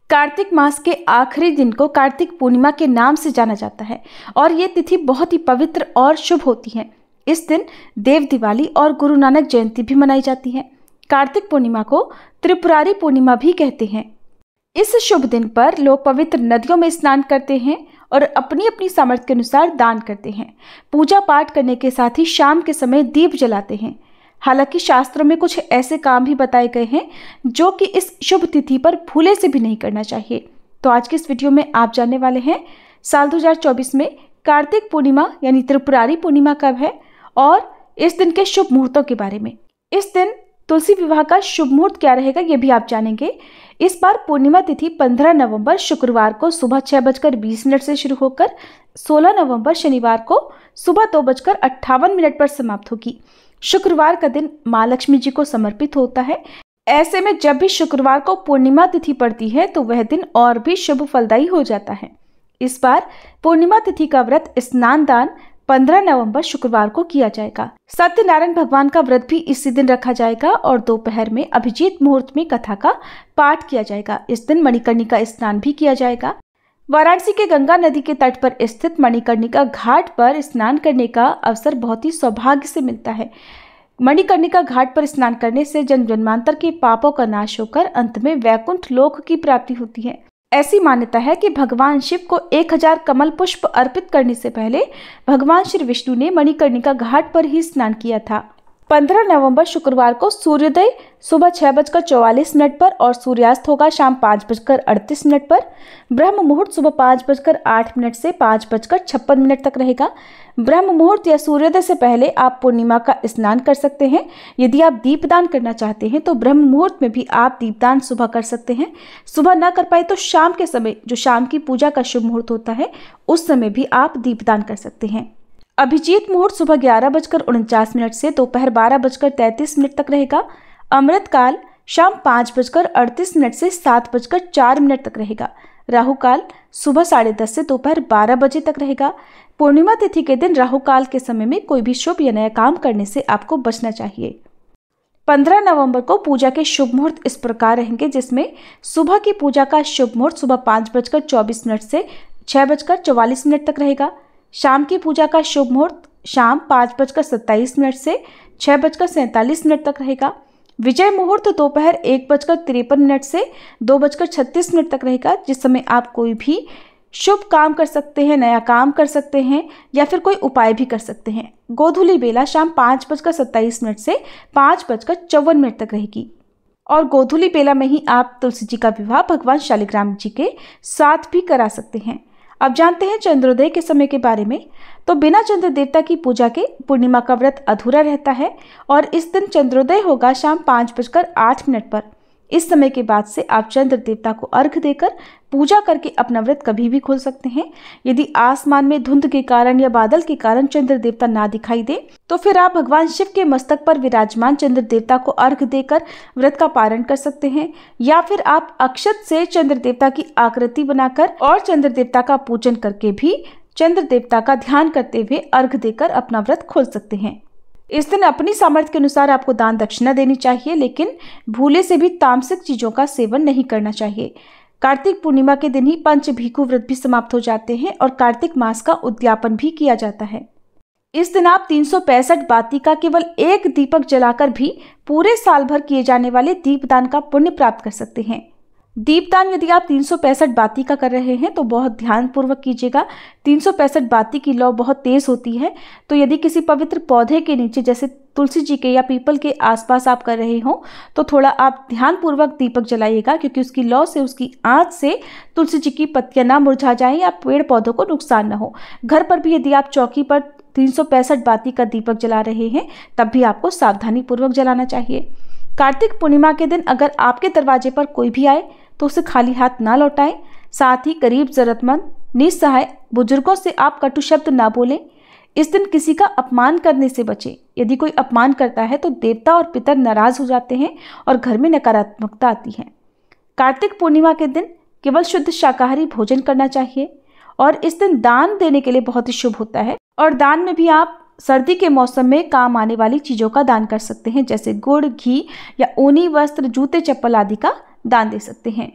कार्तिक मास के आखिरी दिन को कार्तिक पूर्णिमा के नाम से जाना जाता है और ये तिथि बहुत ही पवित्र और शुभ होती है। इस दिन देव दिवाली और गुरु नानक जयंती भी मनाई जाती है। कार्तिक पूर्णिमा को त्रिपुरारी पूर्णिमा भी कहते हैं। इस शुभ दिन पर लोग पवित्र नदियों में स्नान करते हैं और अपनी अपनी सामर्थ्य के अनुसार दान करते हैं। पूजा पाठ करने के साथ ही शाम के समय दीप जलाते हैं। हालांकि शास्त्रों में कुछ ऐसे काम भी बताए गए हैं जो कि इस शुभ तिथि पर भूले से भी नहीं करना चाहिए। तो आज की इस वीडियो में आप जानने वाले हैं साल 2024 में कार्तिक पूर्णिमा यानी त्रिपुरारी पूर्णिमा कब है और इस दिन के शुभ मुहूर्तों के बारे में। इस दिन तुलसी विवाह का शुभ मुहूर्त क्या रहेगा ये भी आप जानेंगे। इस बार पूर्णिमा तिथि 15 नवंबर शुक्रवार को सुबह 6:20 से शुरू होकर 16 नवंबर शनिवार को सुबह 2:58 पर समाप्त होगी। शुक्रवार का दिन माँ लक्ष्मी जी को समर्पित होता है। ऐसे में जब भी शुक्रवार को पूर्णिमा तिथि पड़ती है तो वह दिन और भी शुभ फलदायी हो जाता है। इस बार पूर्णिमा तिथि का व्रत स्नान दान 15 नवंबर शुक्रवार को किया जाएगा। सत्यनारायण भगवान का व्रत भी इसी दिन रखा जाएगा और दोपहर में अभिजीत मुहूर्त में कथा का पाठ किया जाएगा। इस दिन मणिकर्णिका स्नान भी किया जाएगा। वाराणसी के गंगा नदी के तट पर स्थित मणिकर्णिका घाट पर स्नान करने का अवसर बहुत ही सौभाग्य से मिलता है। मणिकर्णिका घाट पर स्नान करने से जन्म जन्मांतर के पापों का नाश होकर अंत में वैकुंठ लोक की प्राप्ति होती है। ऐसी मान्यता है कि भगवान शिव को 1000 कमल पुष्प अर्पित करने से पहले भगवान श्री विष्णु ने मणिकर्णिका घाट पर ही स्नान किया था। 15 नवंबर शुक्रवार को सूर्योदय सुबह 6:44 पर और सूर्यास्त होगा शाम 5:38 पर। ब्रह्म मुहूर्त सुबह 5:08 से 5:56 तक रहेगा। ब्रह्म मुहूर्त या सूर्योदय से पहले आप पूर्णिमा का स्नान कर सकते हैं। यदि आप दीपदान करना चाहते हैं तो ब्रह्म मुहूर्त में भी आप दीपदान सुबह कर सकते हैं। सुबह न कर पाए तो शाम के समय, जो शाम की पूजा का शुभ मुहूर्त होता है, उस समय भी आप दीपदान कर सकते हैं। अभिजीत मुहूर्त सुबह 11:49 से दोपहर 12:33 तक रहेगा। अमृत काल शाम 5:38 से 7:04 तक रहेगा। राहु काल सुबह 10:30 से दोपहर 12 बजे तक रहेगा। पूर्णिमा तिथि के दिन राहु काल के समय में कोई भी शुभ या नया काम करने से आपको बचना चाहिए। 15 नवंबर को पूजा के शुभ मुहूर्त इस प्रकार रहेंगे, जिसमें सुबह की पूजा का शुभ मुहूर्त सुबह 5:24 से 6:44 तक रहेगा। शाम की पूजा का शुभ मुहूर्त शाम 5:27 से 6:47 तक रहेगा। विजय मुहूर्त दोपहर 1:53 से 2:36 तक रहेगा, जिस समय आप कोई भी शुभ काम कर सकते हैं, नया काम कर सकते हैं या फिर कोई उपाय भी कर सकते हैं। गोधूली बेला शाम 5:27 से 5:54 तक रहेगी और गोधूली बेला में ही आप तुलसी जी का विवाह भगवान शालिग्राम जी के साथ भी करा सकते हैं। अब जानते हैं चंद्रोदय के समय के बारे में। तो बिना चंद्र देवता की पूजा के पूर्णिमा का व्रत अधूरा रहता है और इस दिन चंद्रोदय होगा शाम 5:08 पर। इस समय के बाद से आप चंद्र देवता को अर्घ्य देकर पूजा करके अपना व्रत कभी भी खोल सकते हैं। यदि आसमान में धुंध के कारण या बादल के कारण चंद्र देवता ना दिखाई दे तो फिर आप भगवान शिव के मस्तक पर विराजमान चंद्र देवता को अर्घ्य देकर व्रत का पारण कर सकते हैं, या फिर आप अक्षत से चंद्र देवता की आकृति बनाकर और चंद्र देवता का पूजन करके भी चंद्र देवता का ध्यान करते हुए अर्घ्य देकर अपना व्रत खोल सकते हैं। इस दिन अपनी सामर्थ्य के अनुसार आपको दान दक्षिणा देनी चाहिए, लेकिन भूले से भी तामसिक चीजों का सेवन नहीं करना चाहिए। कार्तिक पूर्णिमा के दिन ही पंचभीखु व्रत भी समाप्त हो जाते हैं और कार्तिक मास का उद्यापन भी किया जाता है। इस दिन आप 365 बाती का केवल एक दीपक जलाकर भी पूरे साल भर किए जाने वाले दीपदान का पुण्य प्राप्त कर सकते हैं। दीपदान यदि आप 365 बाती का कर रहे हैं तो बहुत ध्यान पूर्वक कीजिएगा। 365 बाती की लौ बहुत तेज होती है, तो यदि किसी पवित्र पौधे के नीचे जैसे तुलसी जी के या पीपल के आसपास आप कर रहे हो तो थोड़ा आप ध्यान पूर्वक दीपक जलाइएगा, क्योंकि उसकी लौ से, उसकी आंच से तुलसी जी की पत्तियां ना मुरझा जाएं या पेड़ पौधों को नुकसान न हो। घर पर भी यदि आप चौकी पर 365 बाती का दीपक जला रहे हैं तब भी आपको सावधानी पूर्वक जलाना चाहिए। कार्तिक पूर्णिमा के दिन अगर आपके दरवाजे पर कोई भी आए तो उसे खाली हाथ ना लौटाएं। साथ ही गरीब, जरूरतमंद, निस्सहाय बुजुर्गों से आप कटु शब्द ना बोलें। इस दिन किसी का अपमान करने से बचें। यदि कोई अपमान करता है तो देवता और पितर नाराज हो जाते हैं और घर में नकारात्मकता आती है। कार्तिक पूर्णिमा के दिन केवल शुद्ध शाकाहारी भोजन करना चाहिए और इस दिन दान देने के लिए बहुत ही शुभ होता है। और दान में भी आप सर्दी के मौसम में काम आने वाली चीज़ों का दान कर सकते हैं, जैसे गुड़, घी या ऊनी वस्त्र, जूते, चप्पल आदि का दान दे सकते हैं।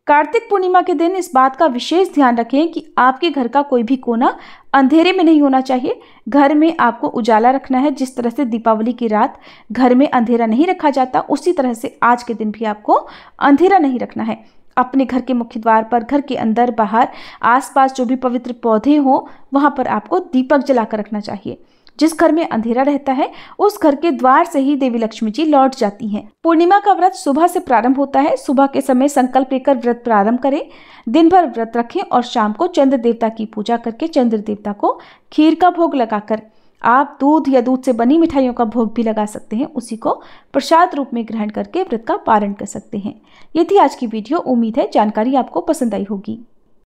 कार्तिक पूर्णिमा के दिन इस बात का विशेष ध्यान रखें कि आपके घर का कोई भी कोना अंधेरे में नहीं होना चाहिए। घर में आपको उजाला रखना है। जिस तरह से दीपावली की रात घर में अंधेरा नहीं रखा जाता, उसी तरह से आज के दिन भी आपको अंधेरा नहीं रखना है। अपने घर के मुख्य द्वार पर, घर के अंदर बाहर, आसपास जो भी पवित्र पौधे हों वहां पर आपको दीपक जलाकर रखना चाहिए। जिस घर में अंधेरा रहता है उस घर के द्वार से ही देवी लक्ष्मी जी लौट जाती हैं। पूर्णिमा का व्रत सुबह से प्रारंभ होता है। सुबह के समय संकल्प लेकर व्रत प्रारंभ करें। दिन भर व्रत रखें और शाम को चंद्र देवता की पूजा करके चंद्र देवता को खीर का भोग लगाकर, आप दूध या दूध से बनी मिठाइयों का भोग भी लगा सकते हैं, उसी को प्रसाद रूप में ग्रहण करके व्रत का पारण कर सकते हैं। ये थी आज की वीडियो। उम्मीद है जानकारी आपको पसंद आई होगी।